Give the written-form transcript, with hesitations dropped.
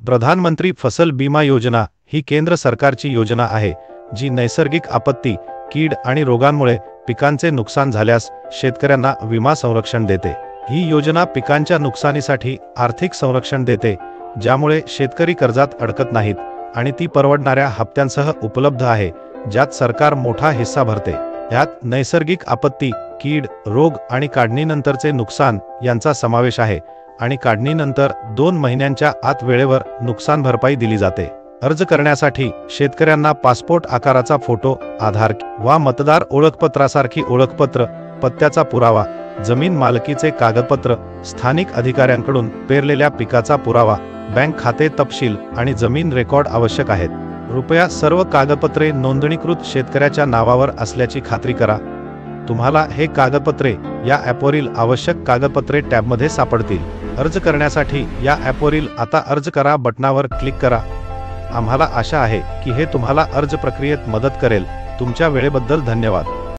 प्रधानमंत्री फसल बीमा योजना ही केंद्र सरकारची योजना आहे जी नैसर्गिक आपत्ती, कीड आणि रोगांमुळे पिकांचे नुकसान झाल्यास शेतकऱ्यांना विमा संरक्षण देते। ही योजना पिकांच्या नुकसानीसाठी आर्थिक संरक्षण देते, ज्यामुळे शेतकरी कर्जात अडकत नाहीत आणि ती परवडणाऱ्या हप्त्यांसह उपलब्ध आहे, ज्यात सरकार मोठा हिस्सा भरते। यात नैसर्गिक आपत्ती, कीड, रोग आणि काढणीनंतरचे नुकसान यांचा समावेश आहे आणि काढणीनंतर 2 महिन्यांच्या आत वेळेवर नुकसान भरपाई दिली जाते। अर्ज करण्यासाठी शेतकऱ्यांना पासपोर्ट आकाराचा फोटो, आधार वा मतदार ओळखपत्रासारखी ओळखपत्र, पत्त्याचा पुरावा, जमीन मालकीचे कागदपत्र, स्थानिक अधिकाऱ्यांकडून पेरलेल्या पिकाचा पुरावा, बँक खाते तपशील आणि जमीन रेकॉर्ड आवश्यक आहेत। कृपया सर्व कागदपत्रे नोंदणीकृत शेतकऱ्याच्या नावावर असल्याची खात्री करा। तुम्हाला हे कागदपत्रे या ॲपवरील आवश्यक कागदपत्रे टॅबमध्ये सापडतील। अर्ज करण्यासाठी या ॲपवरील आता अर्ज करा बटणावर क्लिक करा। आम्हाला आशा आहे की हे तुम्हाला अर्ज प्रक्रियेत मदत करेल। तुमच्या वेळेबद्दल धन्यवाद।